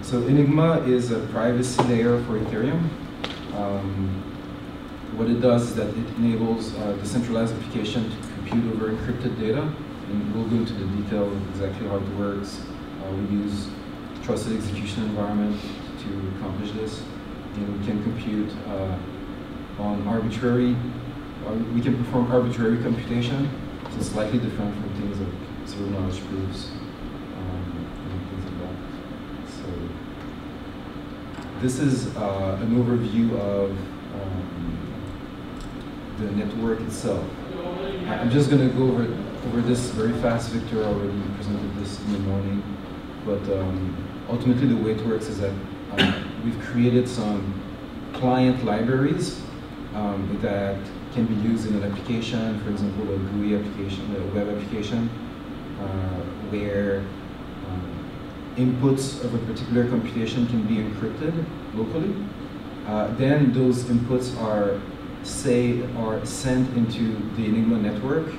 So Enigma is a privacy layer for Ethereum. What it does is that it enables decentralized application to compute over encrypted data, and we'll go into the detail of exactly how it works. We use trusted execution environment to accomplish this, and we can compute on arbitrary. We can perform arbitrary computation, so it's slightly different from things like zero knowledge proofs and things like that. So this is an overview of the network itself. I'm just going to go over this very fast. Victor already presented this in the morning, but ultimately the way it works is that we've created some client libraries that can be used in an application, for example, a GUI application, a web application, where inputs of a particular computation can be encrypted locally. Then those inputs are sent into the Enigma network,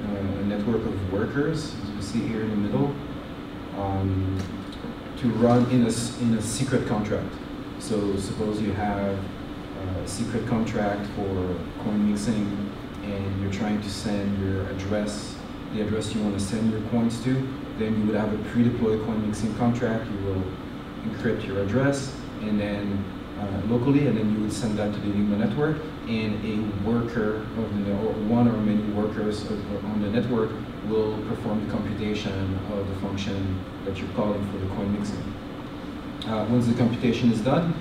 a network of workers, as you see here in the middle, to run in a secret contract. So suppose you have a secret contract for coin mixing, and you're trying to send your address, the address you want to send your coins to, then you would have a pre-deployed coin mixing contract. You will encrypt your address, and then locally, and then you would send that to the Enigma network, and a worker of the, or one or many workers on the network will perform the computation of the function that you're calling for the coin mixing. Once the computation is done,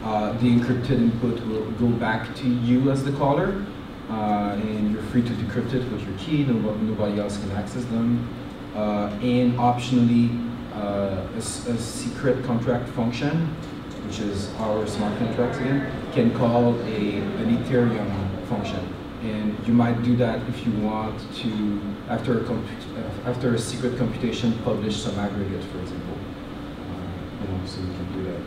the encrypted input will go back to you as the caller, and you're free to decrypt it with your key. Nobody else can access them. And optionally, a secret contract function, which is our smart contracts again, can call an Ethereum function. And you might do that if you want to, after a secret computation, publish some aggregate, for example. So you can do that.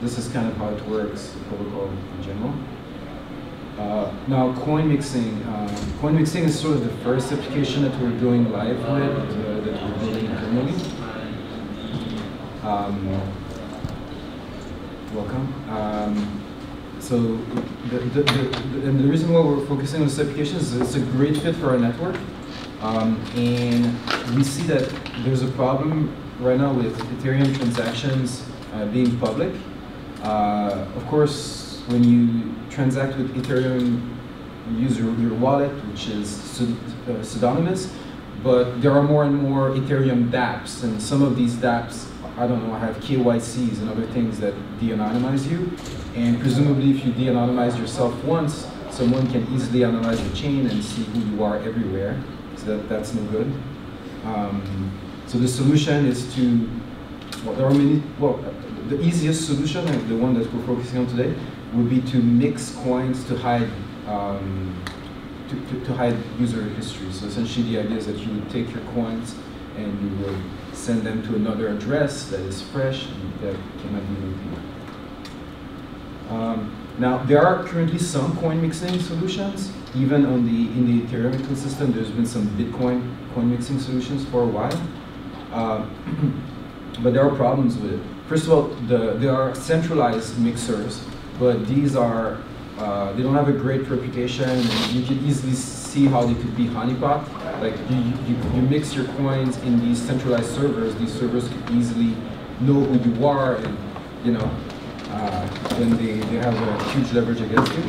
This is kind of how it works, the protocol in general. Now, coin mixing. Coin mixing is sort of the first application that we're going live with, that we're building internally. Welcome. So the reason why we're focusing on this application is it's a great fit for our network. And we see that there's a problem right now with Ethereum transactions being public. Of course, when you transact with Ethereum, you use your wallet, which is pseudonymous, but there are more and more Ethereum dApps, and some of these dApps, I don't know, have KYCs and other things that de-anonymize you, and presumably if you de-anonymize yourself once, someone can easily analyze the chain and see who you are everywhere, so that's no good. So the solution is to, well, there are many, well, the easiest solution, and the one that we're focusing on today, would be to mix coins to hide to hide user history. So essentially the idea is that you would take your coins and you would send them to another address that is fresh and that cannot be repeated. Now, there are currently some coin mixing solutions. Even in the Ethereum ecosystem, there's been some Bitcoin coin mixing solutions for a while. But there are problems with it. First of all, there are centralized mixers, but these are, they don't have a great reputation, and you can easily see how they could be honeypot. Like you mix your coins in these centralized servers, these servers could easily know who you are, and you know, then they have a huge leverage against you.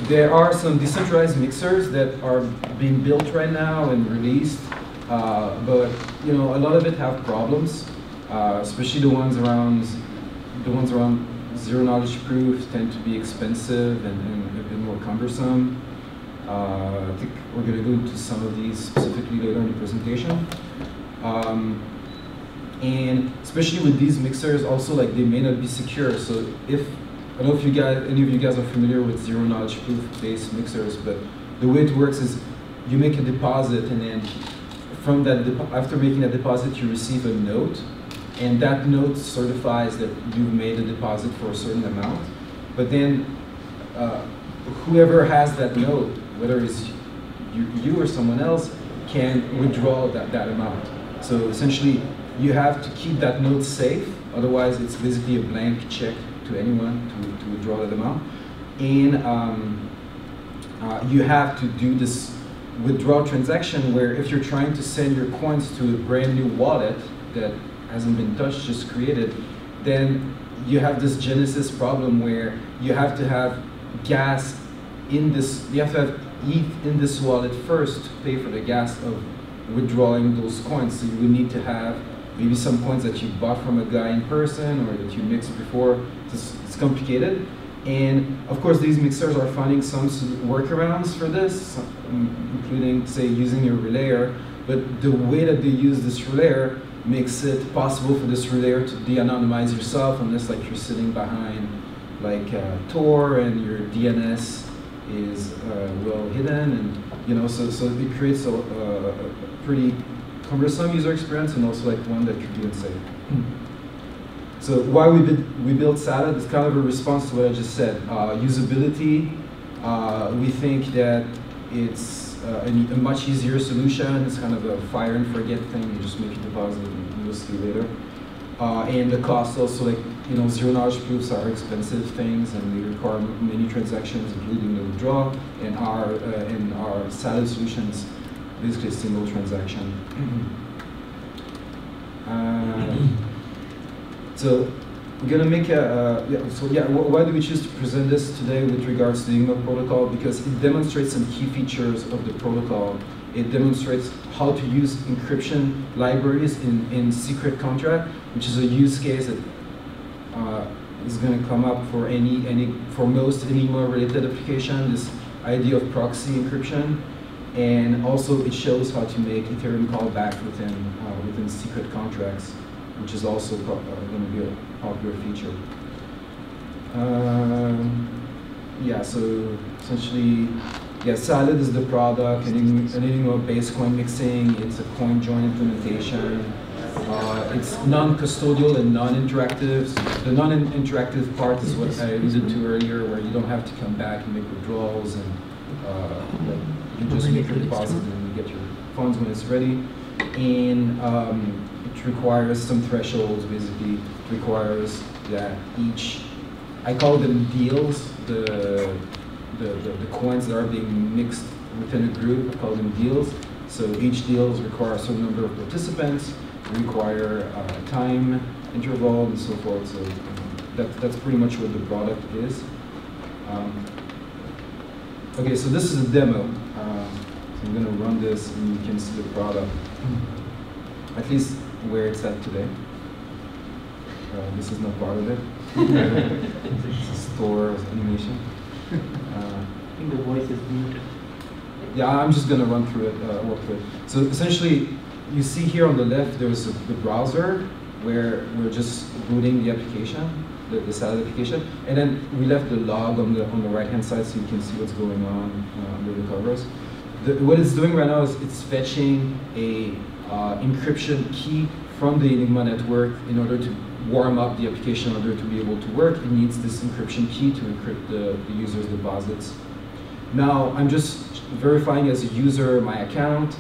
There are some decentralized mixers that are being built right now and released, but you know, a lot of it have problems, especially the ones around zero knowledge proof tend to be expensive and a bit more cumbersome. I think we're going to go into some of these specifically later in the presentation. And especially with these mixers, also like they may not be secure. So if I don't know if you guys, any of you guys are familiar with zero knowledge proof based mixers, but the way it works is you make a deposit, and then from that, after making that deposit, you receive a note, and that note certifies that you've made a deposit for a certain amount. But then whoever has that note, whether it's you or someone else, can withdraw that amount. So essentially, you have to keep that node safe, otherwise it's basically a blank check to anyone to withdraw that amount. And you have to do this withdrawal transaction where if you're trying to send your coins to a brand new wallet that hasn't been touched, just created, then you have this Genesis problem where you have to have gas in this, you have to have ETH in this wallet first to pay for the gas of withdrawing those coins. So you would need to have maybe some coins that you bought from a guy in person or that you mixed before. It's complicated. And of course, these mixers are finding some workarounds for this, including, say, using a relayer. But the way that they use this relayer makes it possible for this relayer to de-anonymize yourself unless like you're sitting behind like Tor and your DNS is well hidden, and you know, so it creates a pretty cumbersome user experience and also like one that could be unsafe. So why we built Salad is kind of a response to what I just said. Usability, we think that it's a much easier solution. It's kind of a fire and forget thing. You just make a deposit and you'll see later. And the cost also, like, you know, zero knowledge proofs are expensive things and they require many transactions, including the withdrawal. And our Salad solution is basically a single transaction. So we're gonna make why do we choose to present this today with regards to the Enigma protocol? Because it demonstrates some key features of the protocol. It demonstrates how to use encryption libraries in secret contract, which is a use case that is going to come up for for most Enigma-related application. This idea of proxy encryption, and also it shows how to make Ethereum callback within secret contracts, which is also going to be a popular feature. So essentially, Salad is the product, an Enigma-based coin mixing. It's a coin join implementation. It's non-custodial and non-interactive. The non-interactive part is what I alluded to earlier, where you don't have to come back and make withdrawals, and you just make your deposit and you get your funds when it's ready. And it requires some thresholds. Basically, it requires that each, I call them deals, the coins that are being mixed within a group, I call them deals. So each deals require a certain number of participants, require a time interval, and so forth. So that's pretty much what the product is. Okay, so this is a demo. So I'm going to run this, and you can see the product, at least where it's at today. This is not part of it. It's a store animation. I think the voice is muted. Yeah, I'm just going to run through it, work through it. So essentially, you see here on the left, there's the browser where we're just booting the application, the Salad application, and then we left the log on the right-hand side so you can see what's going on under the covers. What it's doing right now is it's fetching a encryption key from the Enigma network in order to warm up the application in order to be able to work. It needs this encryption key to encrypt the user's deposits. Now, I'm just verifying as a user my account,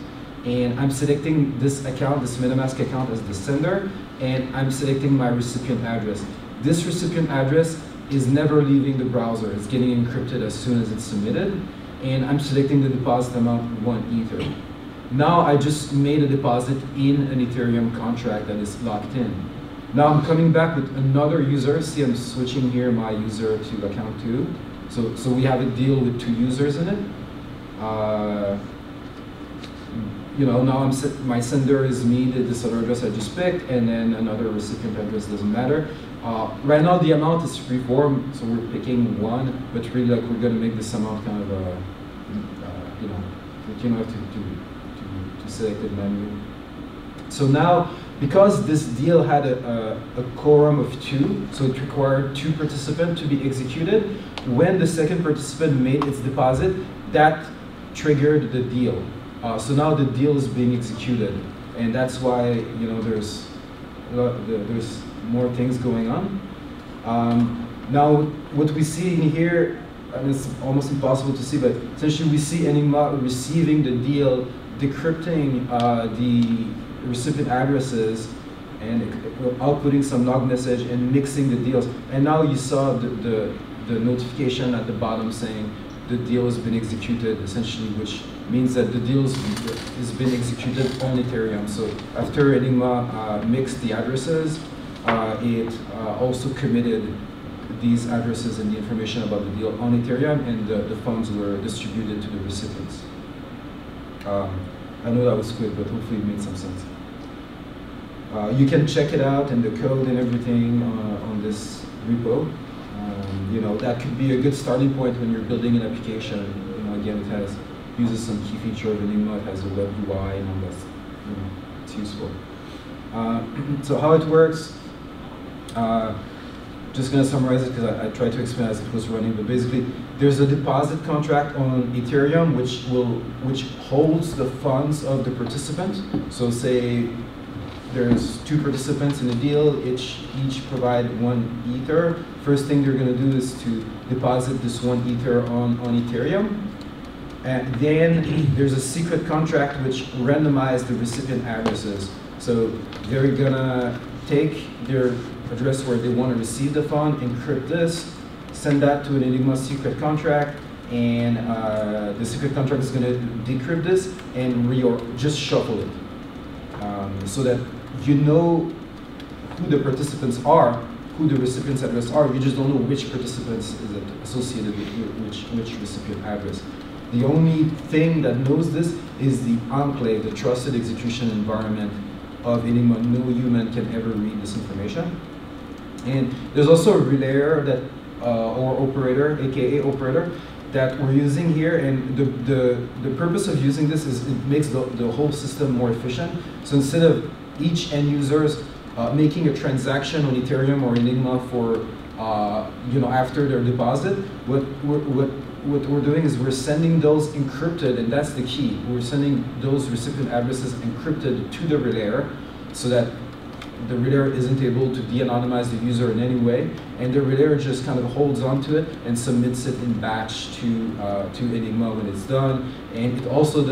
and I'm selecting this account, this MetaMask account, as the sender, and I'm selecting my recipient address. This recipient address is never leaving the browser. It's getting encrypted as soon as it's submitted, and I'm selecting the deposit amount 1 Ether. Now I just made a deposit in an Ethereum contract that is locked in. Now I'm coming back with another user. See, I'm switching here my user to account 2. So we have a deal with 2 users in it. You know, now my sender is me, this other address I just picked, and then another recipient address, doesn't matter. Right now the amount is freeform, so we're picking 1, but really, like, we're going to make this amount kind of you know, you don't have to select it manually. So now, because this deal had a quorum of 2, so it required 2 participants to be executed, when the second participant made its deposit, that triggered the deal. So now the deal is being executed, and that's why, you know, there's more things going on. Now, what we see in here, and it's almost impossible to see, but essentially we see Enigma receiving the deal, decrypting the recipient addresses, and outputting some log message and mixing the deals. And now you saw the notification at the bottom saying the deal has been executed, essentially, which means that the deal has been executed on Ethereum. So after Enigma mixed the addresses, it also committed these addresses and the information about the deal on Ethereum, and the funds were distributed to the recipients. I know that was quick, but hopefully it made some sense. You can check it out and the code and everything on this repo. You know, that could be a good starting point when you're building an application. You know, again, it uses some key feature of Enigma. It has a web UI and all that. You know, it's useful. So how it works? Just going to summarize it because I tried to explain as it was running, but basically there's a deposit contract on Ethereum which holds the funds of the participant. So say there's 2 participants in a deal, each provide 1 Ether. First thing they're going to do is to deposit this 1 Ether on Ethereum. And then there's a secret contract which randomizes the recipient addresses. So they're going to take their address where they want to receive the fund, encrypt this, send that to an Enigma secret contract, and the secret contract is going to decrypt this and just shuffle it. So that you know who the participants are, who the recipient's address are, you just don't know which participants is it associated with which recipient address. The only thing that knows this is the enclave, the trusted execution environment of Enigma. No human can ever read this information. And there's also a relayer that, or operator, aka operator, that we're using here, and the purpose of using this is it makes the whole system more efficient. So instead of each end users making a transaction on Ethereum or Enigma for you know, after their deposit, what we're doing is we're sending those encrypted, and that's the key. We're sending those recipient addresses encrypted to the relayer, so that the relayer isn't able to de-anonymize the user in any way, and the relayer just kind of holds onto it and submits it in batch to Enigma when it's done. And it also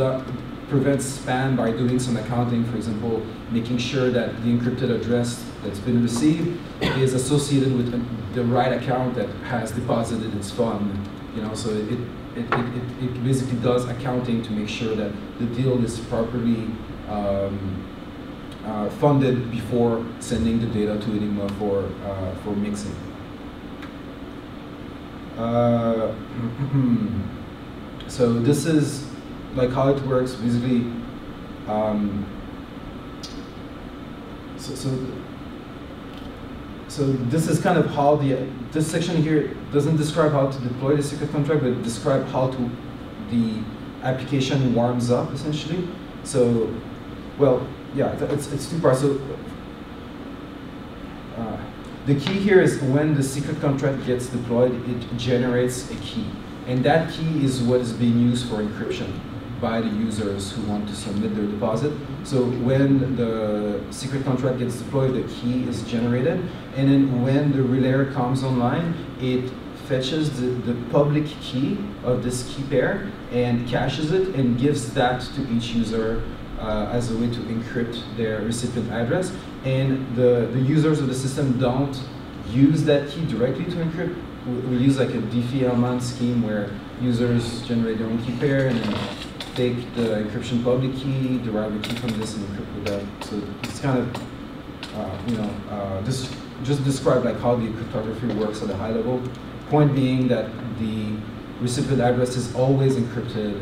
prevents spam by doing some accounting, for example, making sure that the encrypted address that's been received is associated with the right account that has deposited its fund. You know, so it basically does accounting to make sure that the deal is properly funded before sending the data to Enigma for mixing. So this is like how it works, basically. So this is kind of how this section here doesn't describe how to deploy the secret contract, but it describes how the application warms up, essentially. So, well, yeah, it's 2 parts. So the key here is when the secret contract gets deployed, it generates a key. And that key is what is being used for encryption by the users who want to submit their deposit. So when the secret contract gets deployed, the key is generated. And then when the relayer comes online, it fetches the public key of this key pair and caches it and gives that to each user as a way to encrypt their recipient address. And the users of the system don't use that key directly to encrypt. We use like a Diffie-Hellman scheme where users generate their own key pair and then take the encryption public key, derive a key from this, and encrypt with that. So it's kind of, you know, this just describe like how the cryptography works at a high level. Point being that the recipient address is always encrypted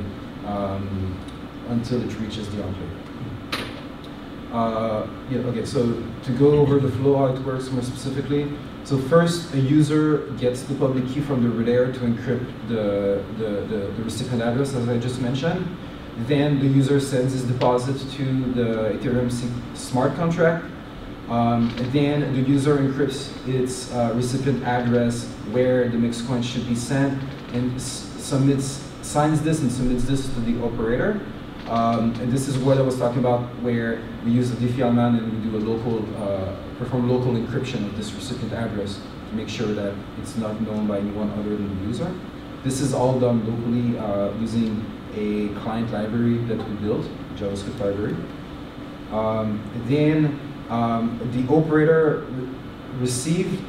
until it reaches the enclave. Yeah, okay, so to go over the flow, how it works more specifically. So first, a user gets the public key from the relayer to encrypt the recipient address, as I just mentioned. Then the user sends his deposit to the Ethereum smart contract. Then the user encrypts its recipient address where the mixed coin should be sent and signs this and submits this to the operator. And this is what I was talking about, where we use a Diffie-Hellman and we do a local, perform local encryption of this recipient address to make sure that it's not known by anyone other than the user. This is all done locally using a client library that we built, JavaScript library. Then the operator receives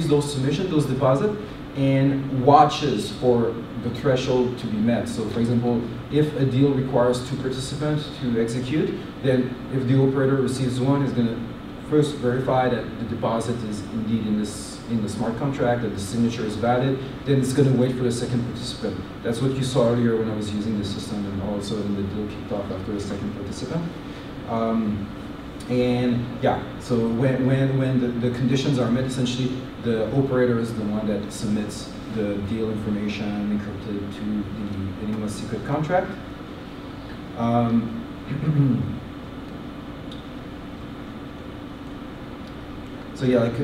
those submissions, those deposits, and watches for the threshold to be met. So for example, if a deal requires 2 participants to execute, then if the operator receives one, it's going to first verify that the deposit is indeed in the smart contract, that the signature is valid, then it's going to wait for the second participant. That's what you saw earlier when I was using the system, and also when the deal kicked off after the second participant. And yeah, so when the conditions are met, essentially the operator is the one that submits the deal information encrypted to the Enigma secret contract. So yeah, like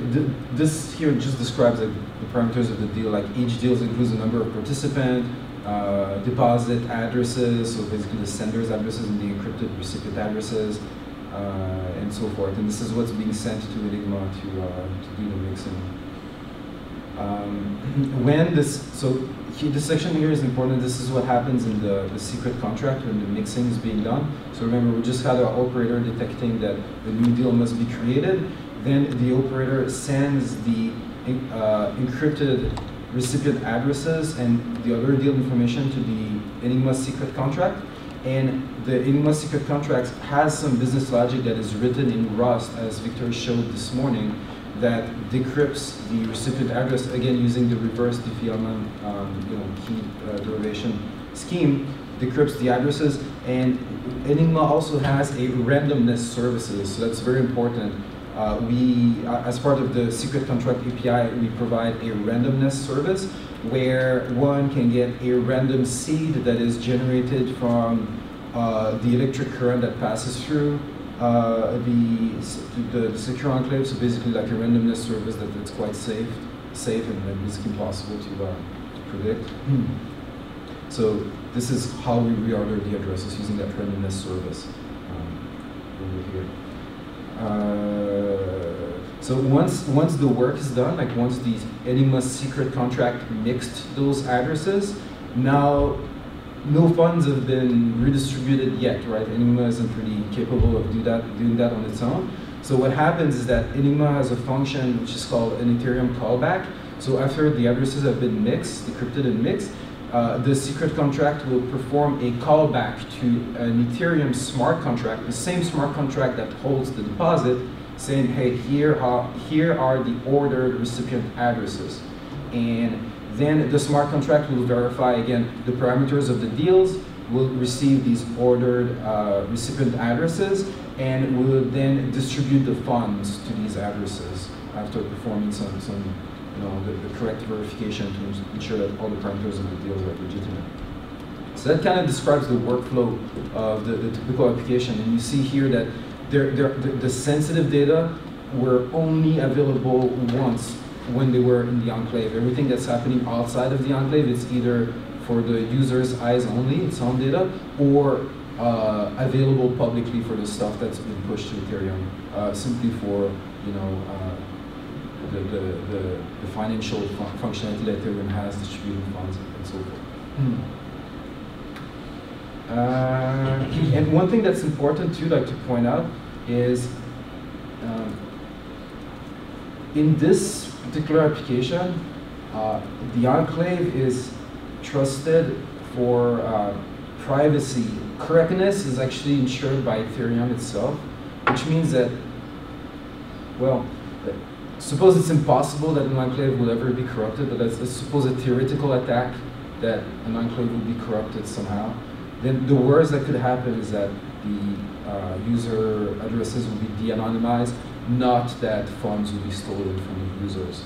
this here just describes like the parameters of the deal. Like each deal includes the number of participants, deposit addresses, so basically the sender's addresses and the encrypted recipient addresses, and so forth. And this is what's being sent to Enigma to do the mixing. This section here is important. This is what happens in the secret contract when the mixing is being done. So remember, we just had our operator detecting that the new deal must be created. Then the operator sends the encrypted recipient addresses and the other deal information to the Enigma secret contract. And the Enigma secret contract has some business logic that is written in Rust, as Victor showed this morning, that decrypts the recipient address, again using the reverse Diffie-Hellman key derivation scheme, decrypts the addresses. And Enigma also has a randomness services, so that's very important. As part of the secret contract API, we provide a randomness service where one can get a random seed that is generated from the electric current that passes through the secure enclave. So basically like a randomness service that's quite safe and basically impossible to predict. So this is how we reorder the addresses using that randomness service over here. So once the work is done, like once the Enigma secret contract mixed those addresses, now no funds have been redistributed yet, right? Enigma isn't really capable of doing that on its own. So what happens is that Enigma has a function which is called an Ethereum callback. So after the addresses have been mixed, decrypted and mixed, the secret contract will perform a callback to an Ethereum smart contract, the same smart contract that holds the deposit, saying, hey, here are the ordered recipient addresses. And then the smart contract will verify, again, the parameters of the deals, will receive these ordered recipient addresses, and will then distribute the funds to these addresses after performing the correct verification to ensure that all the parameters of the deals are legitimate. So that kind of describes the workflow of the typical application. And you see here that the sensitive data were only available once when they were in the enclave. Everything that's happening outside of the enclave is either for the user's eyes only, its own data, or available publicly for the stuff that's been pushed to Ethereum, simply for the financial functionality that Ethereum has, distributing funds and so forth. And one thing that's important too, like to point out, is in this particular application, the enclave is trusted for privacy. Correctness is actually ensured by Ethereum itself, which means that, well, suppose it's impossible that an enclave will ever be corrupted, but let's suppose a theoretical attack that an enclave will be corrupted somehow. Then the worst that could happen is that the user addresses will be de-anonymized, not that funds will be stolen from the users.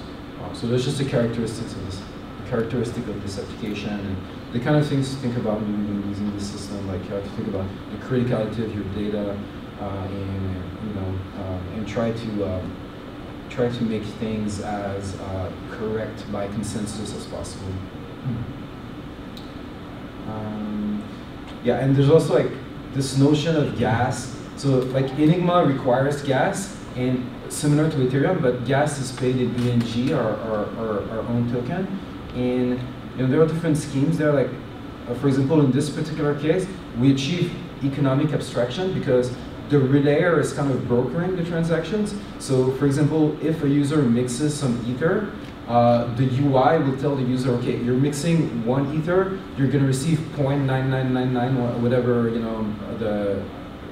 So there's just a characteristic of this application, and the kind of things to think about when you're using this system, like you have to think about the criticality of your data, and try to make things as correct by consensus as possible. Yeah, and there's also like this notion of gas. So like Enigma requires gas, and similar to Ethereum, but gas is paid in ENG, our own token. And there are different schemes there. Like, for example, in this particular case, we achieve economic abstraction because the relayer is kind of brokering the transactions. So for example, if a user mixes some ether, the UI will tell the user, okay, you're mixing 1 ether, you're going to receive 0.9999 or whatever, you know, the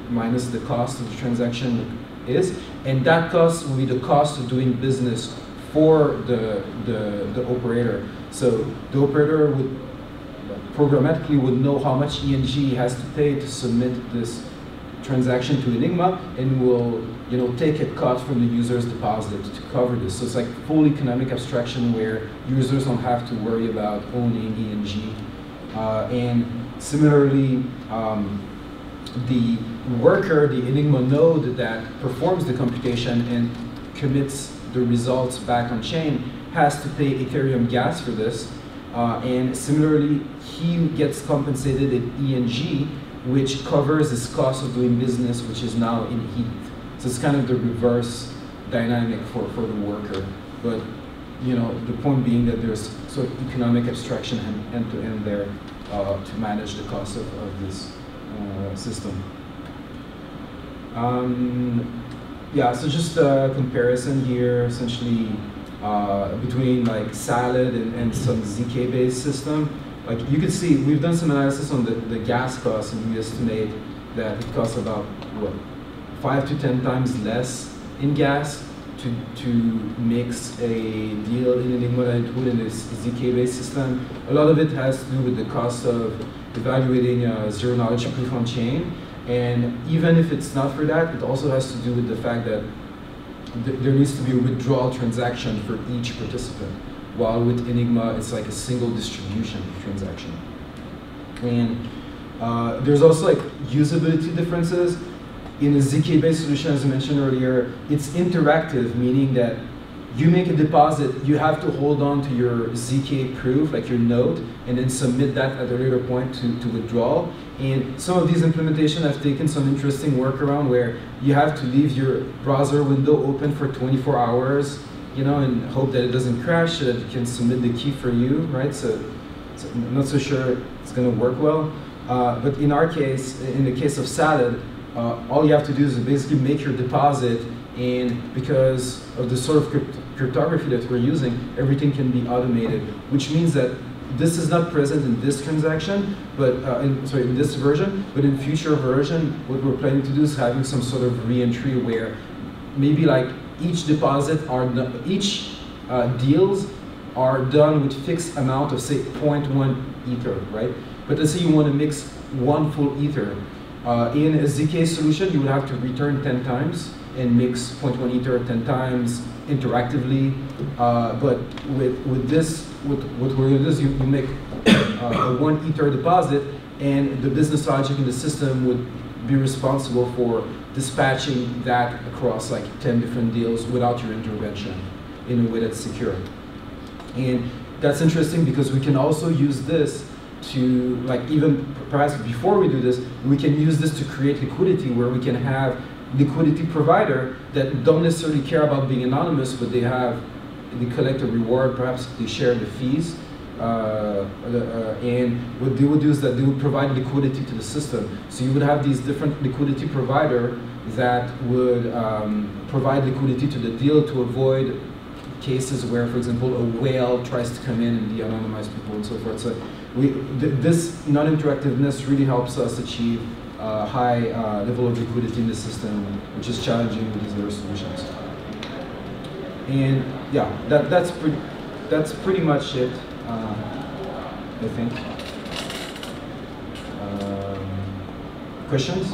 minus the cost of the transaction is, and that cost will be the cost of doing business for the operator. So the operator would programmatically would know how much ENG has to pay to submit this transaction to Enigma, and will, you know, take a cut from the user's deposit to cover this. So it's like full economic abstraction where users don't have to worry about owning ENG. And similarly, the worker, the Enigma node that performs the computation and commits the results back on chain, has to pay Ethereum gas for this. And similarly, he gets compensated in ENG, which covers his cost of doing business, which is now in ETH. So it's kind of the reverse dynamic for the worker. But, you know, the point being that there's sort of economic abstraction end to end there to manage the cost of this system. Yeah, so just a comparison here, essentially between like Salad and some ZK-based system. Like you can see, we've done some analysis on the gas costs, and we estimate that it costs about what, 5 to 10 times less in gas to mix a deal in Enigma than it would in this ZK-based system. A lot of it has to do with the cost of evaluating zero-knowledge proof on chain. And even if it's not for that, it also has to do with the fact that there needs to be a withdrawal transaction for each participant. While with Enigma, it's like a single distribution transaction. And there's also like usability differences. In a ZK-based solution, as I mentioned earlier, it's interactive, meaning that you make a deposit, you have to hold on to your ZK proof, like your node, and then submit that at a later point to withdrawal. And some of these implementations have taken some interesting workaround where you have to leave your browser window open for 24 hours, you know, and hope that it doesn't crash so that it can submit the key for you, right? So I'm not so sure it's going to work well. But in our case, in the case of Salad, all you have to do is basically make your deposit, and because of the sort of cryptography that we're using, everything can be automated, which means that this is not present in this transaction, but in this version, but in future version, what we're planning to do is having some sort of re-entry where maybe like each deposit each deals are done with fixed amount of say 0.1 ether, right? But let's say you want to mix 1 full ether. In a ZK solution, you would have to return 10 times and mix 0.1 ether 10 times interactively. But with this, what we're going to do is you make a 1 ether deposit, and the business logic in the system would be responsible for dispatching that across like 10 different deals without your intervention in a way that's secure. And that's interesting because we can also use this to, like, even perhaps before we do this, we can use this to create liquidity, where we can have liquidity provider that don't necessarily care about being anonymous, but they collect a reward, perhaps they share the fees. And what they would do is that they would provide liquidity to the system. So you would have these different liquidity provider that would provide liquidity to the deal to avoid cases where, for example, a whale tries to come in and de-anonymize people and so forth. So this non-interactiveness really helps us achieve a high level of liquidity in the system, which is challenging with these other solutions. And yeah, that's pretty much it, I think. Questions?